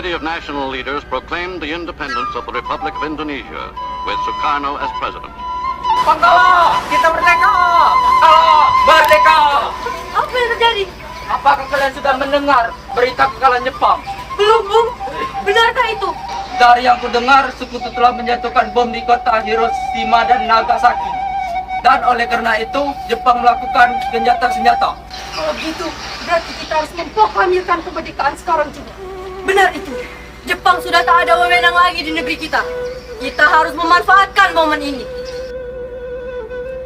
committee of national leaders proclaimed the independence of the Republic of Indonesia, with Sukarno as president. Bangga! Kita merdeka! Halo! Merdeka! Apa yang terjadi? Apakah kalian sudah mendengar berita kekalahan Jepang? Belum, Bung. Benarkah itu? Dari yang kudengar, sekutu telah menjatuhkan bom di kota Hiroshima dan Nagasaki. Dan oleh karena itu, Jepang melakukan gencatan senjata. Kalau gitu, berarti kita harus memproklamirkan kemerdekaan sekarang juga. Benar itu. Jepang sudah tak ada wewenang lagi di negeri kita. Kita harus memanfaatkan momen ini.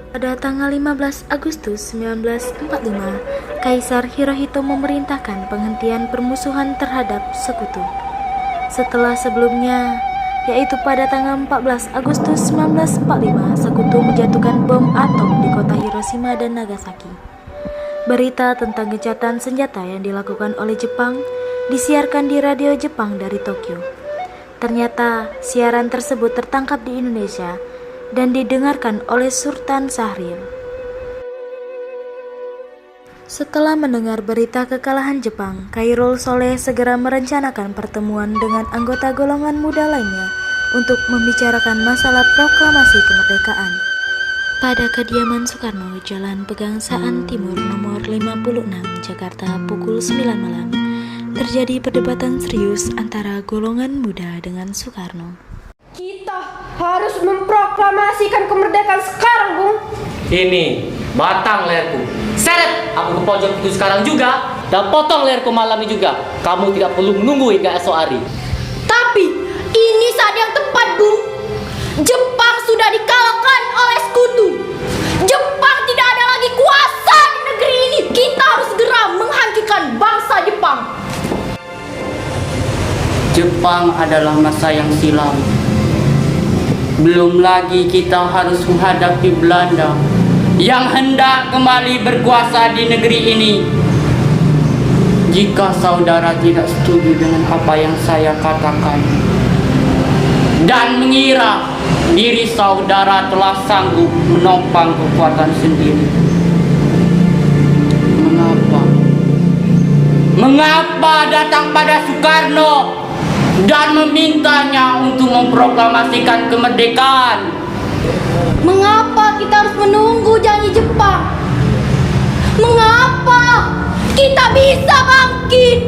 Pada tanggal 15 Agustus 1945, Kaisar Hirohito memerintahkan penghentian permusuhan terhadap sekutu. Setelah sebelumnya, yaitu pada tanggal 14 Agustus 1945, sekutu menjatuhkan bom atom di kota Hiroshima dan Nagasaki. Berita tentang gencatan senjata yang dilakukan oleh Jepang disiarkan di radio Jepang dari Tokyo. Ternyata siaran tersebut tertangkap di Indonesia dan didengarkan oleh Sultan Syahrir. Setelah mendengar berita kekalahan Jepang, Khairul Soleh segera merencanakan pertemuan dengan anggota golongan muda lainnya untuk membicarakan masalah proklamasi kemerdekaan. Pada kediaman Soekarno, Jalan Pegangsaan Timur nomor 56, Jakarta, pukul 9 malam, terjadi perdebatan serius antara golongan muda dengan Soekarno. Kita harus memproklamasikan kemerdekaan sekarang, Bung. Ini batang leherku. Seret aku ke pojok itu sekarang juga dan potong leherku malam ini juga. Kamu tidak perlu menunggu hingga esok hari. Tapi ini saat yang tepat, Bung. Jepang sudah dikalahkan oleh sekutu. Jepang tidak ada lagi kuasa di negeri ini. Kita harus segera menghancurkan bangsa Jepang. Jepang adalah masa yang silam. Belum lagi kita harus menghadapi Belanda yang hendak kembali berkuasa di negeri ini. Jika saudara tidak setuju dengan apa yang saya katakan dan mengira diri saudara telah sanggup menopang kekuatan sendiri, mengapa datang pada Soekarno dan memintanya untuk memproklamasikan kemerdekaan? Mengapa kita harus menunggu janji Jepang? Mengapa kita bisa bangkit?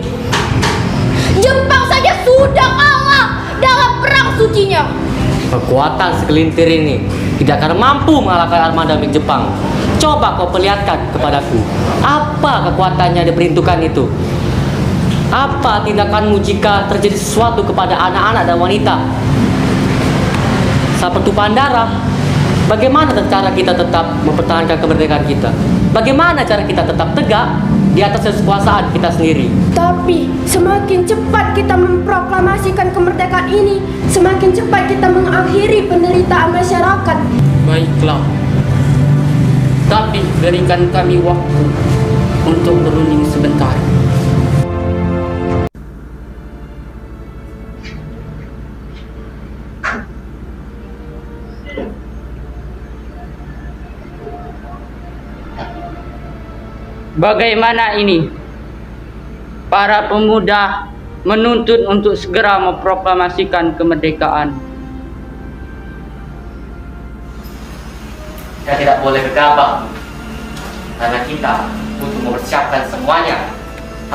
Jepang saja sudah kalah dalam perang sucinya. Kekuatan segelintir ini tidak akan mampu mengalahkan armada milik Jepang. Coba kau perlihatkan kepadaku apa kekuatannya diperuntukkan itu. Apa tindakanmu jika terjadi sesuatu kepada anak-anak dan wanita? Seperti Pandara. Bagaimana cara kita tetap mempertahankan kemerdekaan kita? Bagaimana cara kita tetap tegak di atas kekuasaan kita sendiri? Tapi semakin cepat kita memproklamasikan kemerdekaan ini, semakin cepat kita mengakhiri penderitaan masyarakat. Baiklah, tapi berikan kami waktu untuk berunding sebentar. Bagaimana ini? Para pemuda menuntut untuk segera memproklamasikan kemerdekaan. Kita tidak boleh gegabah karena kita butuh mempersiapkan semuanya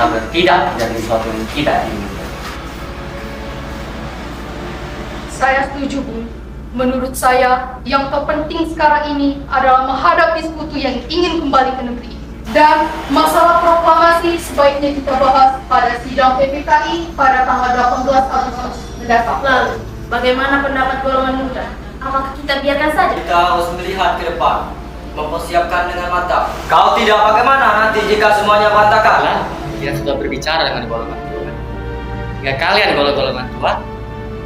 agar tidak menjadi sesuatu yang tidak diinginkan. Saya setuju, Bung. Menurut saya, yang terpenting sekarang ini adalah menghadapi sekutu yang ingin kembali ke negeri ini. Dan masalah proklamasi sebaiknya kita bahas pada sidang PPKI pada tanggal 18 Agustus mendatang. Lalu, bagaimana pendapat golongan muda? Apakah kita biarkan saja? Kita harus melihat ke depan, mempersiapkan dengan mantap. Kalau tidak, bagaimana nanti jika semuanya berantakan? Lah, kita sudah berbicara dengan golongan tua. Jika kalian golongan tua,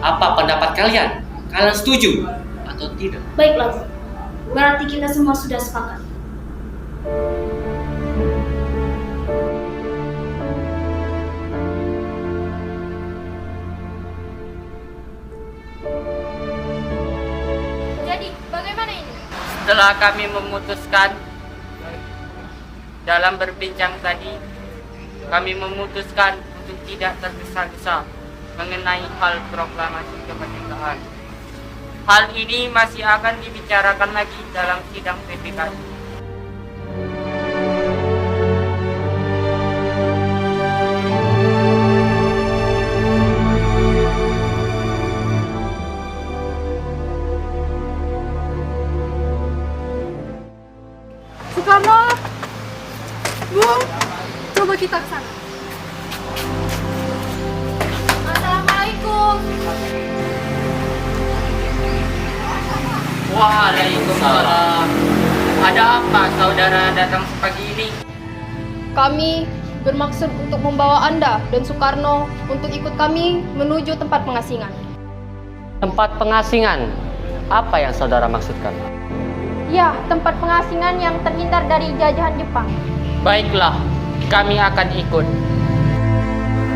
apa pendapat kalian? Kalian setuju atau tidak? Baiklah, Bu. Berarti kita semua sudah sepakat. Jadi, bagaimana ini? Setelah kami memutuskan dalam berbincang tadi, kami memutuskan untuk tidak tergesa-gesa mengenai hal proklamasi kemerdekaan. Hal ini masih akan dibicarakan lagi dalam sidang PPKI. Soekarno, Bung, coba kita ke sana. Assalamualaikum. Waalaikumsalam. Ada apa saudara datang pagi ini? Kami bermaksud untuk membawa Anda dan Soekarno untuk ikut kami menuju tempat pengasingan. Tempat pengasingan? Apa yang saudara maksudkan? Ya, tempat pengasingan yang terhindar dari jajahan Jepang. Baiklah, kami akan ikut.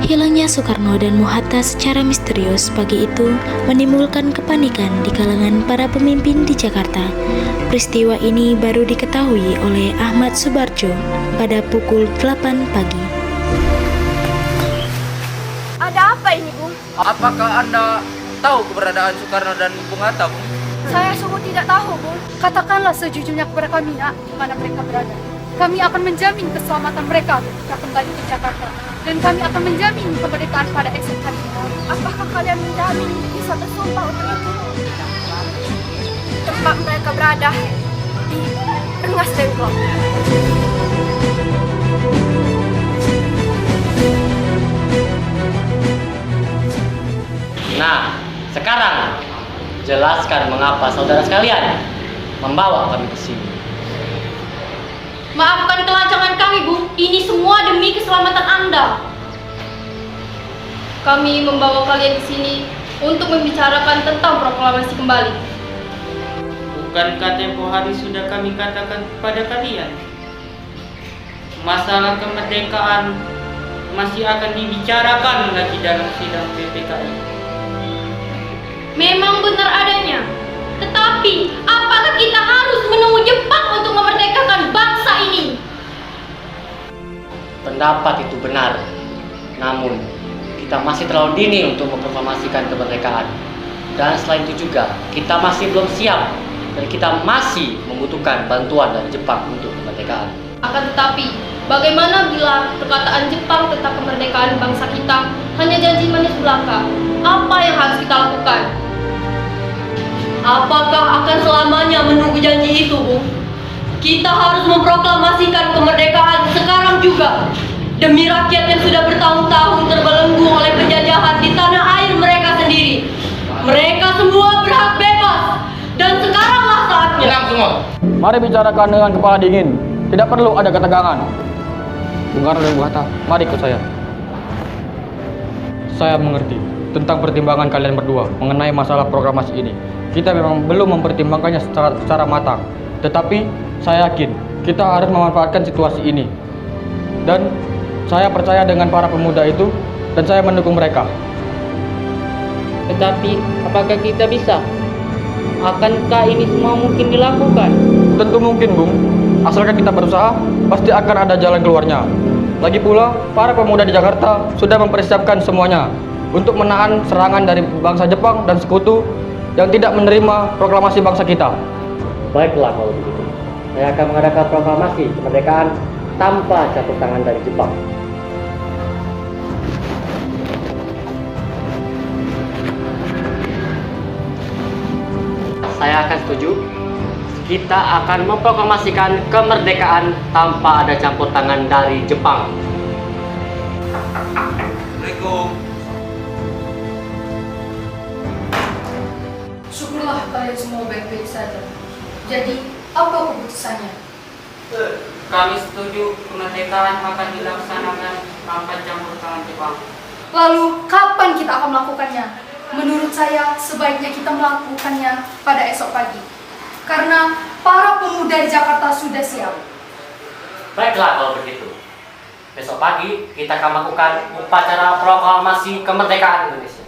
Hilangnya Soekarno dan Muhatta secara misterius pagi itu menimbulkan kepanikan di kalangan para pemimpin di Jakarta. Peristiwa ini baru diketahui oleh Ahmad Subarjo pada pukul 8 pagi. Ada apa ini, Bung? Apakah Anda tahu keberadaan Soekarno dan Bung Hatta, Bung? Saya sungguh tidak tahu, Bung. Katakanlah sejujurnya kepada kami, Nak, di mana mereka berada. Kami akan menjamin keselamatan mereka ketika kembali ke Jakarta. Dan kami akan menjamin kemerdekaan pada esok hari. Apakah kalian menjamin bisa bersumpah untuk itu? Tempat mereka berada di Rengas Dengklok. Nah, sekarang jelaskan mengapa saudara sekalian membawa kami ke sini. Maafkan kelancangan kami, Bung. Ini semua demi keselamatan Anda. Kami membawa kalian ke sini untuk membicarakan tentang proklamasi kembali. Bukankah tempo hari sudah kami katakan kepada kalian? Masalah kemerdekaan masih akan dibicarakan lagi dalam sidang PPKI. Memang benar adanya. Tetapi, apakah kita harus menunggu Jepang untuk memerdekakan bangsa ini? Pendapat itu benar. Namun, kita masih terlalu dini untuk memproklamasikan kemerdekaan. Dan selain itu juga, kita masih belum siap dan kita masih membutuhkan bantuan dari Jepang untuk kemerdekaan. Akan tetapi, bagaimana bila perkataan Jepang tentang kemerdekaan bangsa kita hanya janji manis belaka? Apa yang harus kita lakukan? Apakah akan selamanya menunggu janji itu, Bung? Kita harus memproklamasikan kemerdekaan sekarang juga. Demi rakyat yang sudah bertahun-tahun terbelenggu oleh penjajahan di tanah air mereka sendiri. Mereka semua berhak bebas. Dan sekaranglah saatnya. Tenang semua. Mari bicarakan dengan kepala dingin. Tidak perlu ada ketegangan. Bung Karno dan Bung Hatta, mari ikut saya. Saya mengerti tentang pertimbangan kalian berdua mengenai masalah proklamasi ini. Kita memang belum mempertimbangkannya secara matang. Tetapi saya yakin kita harus memanfaatkan situasi ini. Dan saya percaya dengan para pemuda itu dan saya mendukung mereka. Tetapi, apakah kita bisa? Akankah ini semua mungkin dilakukan? Tentu mungkin, Bung. Asalkan kita berusaha, pasti akan ada jalan keluarnya. Lagi pula, para pemuda di Jakarta sudah mempersiapkan semuanya untuk menahan serangan dari bangsa Jepang dan sekutu yang tidak menerima proklamasi bangsa kita. Baiklah kalau begitu. Saya akan mengadakan proklamasi kemerdekaan tanpa campur tangan dari Jepang. Saya akan setuju. Kita akan memproklamasikan kemerdekaan tanpa ada campur tangan dari Jepang. Assalamualaikum. Syukurlah kalian semua baik-baik saja. Jadi, apa keputusannya? Kami setuju kemerdekaan akan dilaksanakan tanpa campur tangan Jepang. Lalu, kapan kita akan melakukannya? Menurut saya, sebaiknya kita melakukannya pada esok pagi. Karena para pemuda di Jakarta sudah siap. Baiklah kalau begitu. Besok pagi kita akan melakukan upacara proklamasi kemerdekaan Indonesia.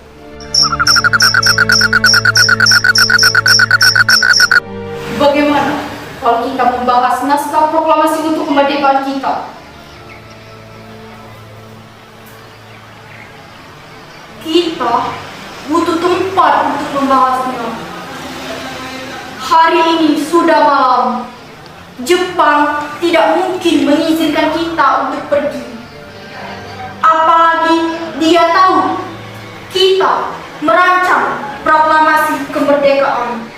Bagaimana kalau kita membahas naskah proklamasi untuk kemerdekaan kita? Kita butuh tempat untuk membahasnya. Hari ini sudah malam. Jepang tidak mungkin mengizinkan kita untuk pergi. Apalagi dia tahu kita merancang proklamasi kemerdekaan.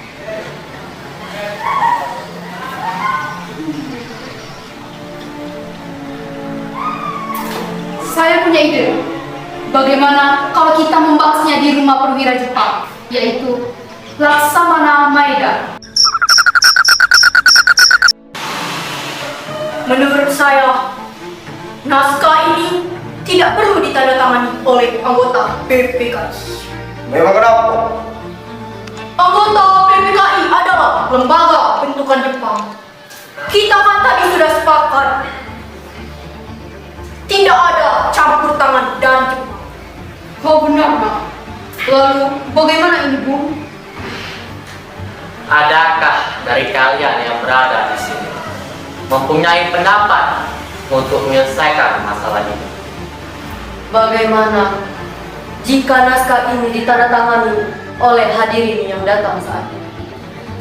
Saya punya ide. Bagaimana kalau kita membahasnya di rumah perwira Jepang, yaitu Laksamana Maeda. Menurut saya, naskah ini tidak perlu ditandatangani oleh anggota PPKI. Memang kenapa? Anggota PPKI adalah lembaga bentukan Jepang. Kita kan tadi sudah sepakat tidak ada campur tangan dan Jepang. Oh benar, Nak. Lalu bagaimana ini, Bu? Adakah dari kalian yang berada di sini mempunyai pendapat untuk menyelesaikan masalah ini? Bagaimana jika naskah ini ditandatangani oleh hadirin yang datang saat ini?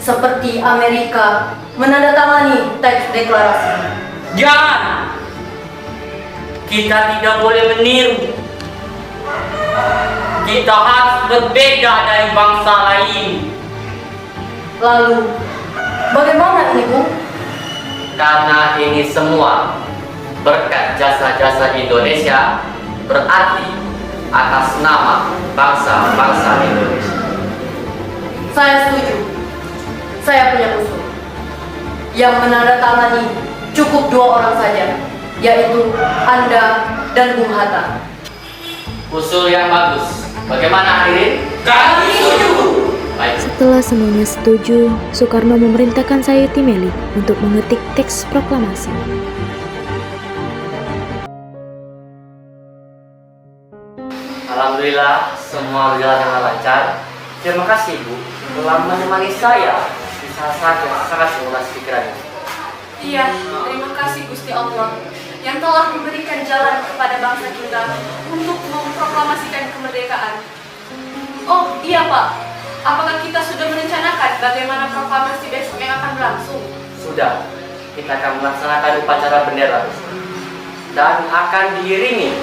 Seperti Amerika menandatangani teks deklarasi. Jangan! Kita tidak boleh meniru. Kita harus berbeda dari bangsa lain. Lalu, bagaimana ini, Bu? Karena ini semua berkat jasa-jasa Indonesia, berarti atas nama bangsa-bangsa Indonesia. Saya setuju. Saya punya usul. Yang menandatangani cukup 2 orang saja, yaitu Anda dan Bung Hatta. Usul yang bagus. Bagaimana hadirin? Kami setuju. Baik. Setelah semuanya setuju, Soekarno memerintahkan Sayuti Meli untuk mengetik teks proklamasi. Alhamdulillah semua berjalan dengan lancar. Terima kasih Bu telah menemani saya di saat-saat yang sangat menguras pikiran ini. Iya, terima kasih Gusti Allah yang telah memberikan jalan kepada bangsa kita untuk memproklamasikan kemerdekaan. Oh iya Pak, apakah kita sudah merencanakan bagaimana proklamasi besok yang akan berlangsung? Sudah, kita akan melaksanakan upacara bendera dan akan diiringi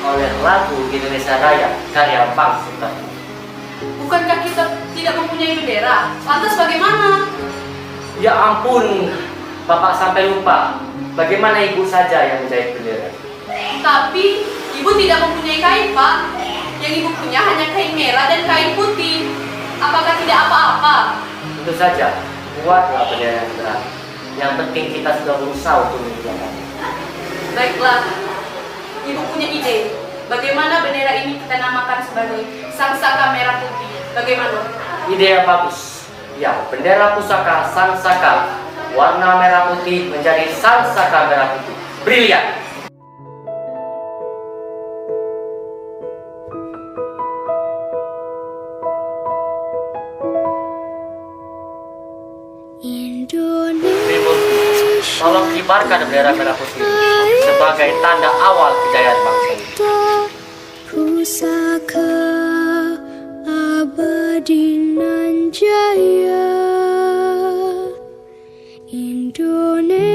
oleh lagu Indonesia Raya karya Bang Sultan. Bukankah kita tidak mempunyai bendera? Lantas bagaimana? Ya ampun, Bapak sampai lupa. Bagaimana Ibu saja yang menjahit bendera? Tapi Ibu tidak mempunyai kain, Pak. Yang Ibu punya hanya kain merah dan kain putih. Apakah tidak apa-apa? Tentu saja, buatlah bendera yang benar. Yang penting kita sudah berusaha untuk menjalankannya. Baiklah, Ibu punya ide. Bagaimana bendera ini kita namakan sebagai Sang Saka Merah Putih? Bagaimana? Ide yang bagus. Ya, bendera pusaka Sang Saka warna merah putih menjadi Sang Saka Merah Putih. Brilian. Tolong kibarkan bendera merah putih sebagai tanda awal kejayaan bangsa ini. Pusaka abadi nan jaya Indonesia.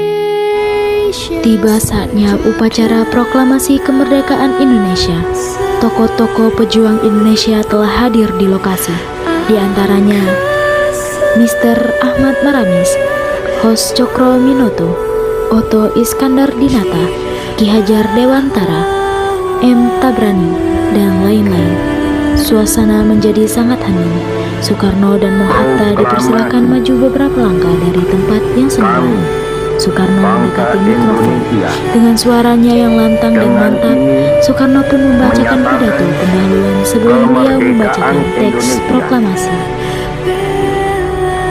Tiba saatnya upacara proklamasi kemerdekaan Indonesia. Tokoh-tokoh pejuang Indonesia telah hadir di lokasi. Di antaranya Mr. Ahmad Maramis, Hos Cokro Minoto, Oto Iskandar Dinata, Ki Hajar Dewantara, M. Tabrani, dan lain-lain. Suasana menjadi sangat hening. Soekarno dan Mohatta dipersilakan maju beberapa langkah dari tempat yang semula. Soekarno mendekati mikrofon. Dengan suaranya yang lantang dan mantap, Soekarno pun membacakan pidato pendahuluan sebelum beliau membacakan teks proklamasi.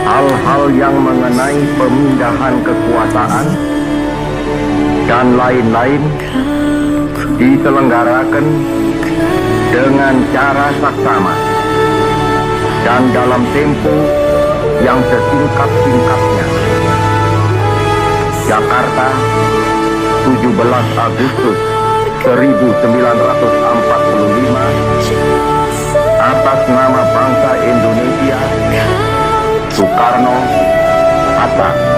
Hal-hal yang mengenai pemindahan kekuasaan dan lain-lain diselenggarakan dengan cara saksama dan dalam tempo yang sesingkat-singkatnya. Jakarta, 17 Agustus 1945, kuasa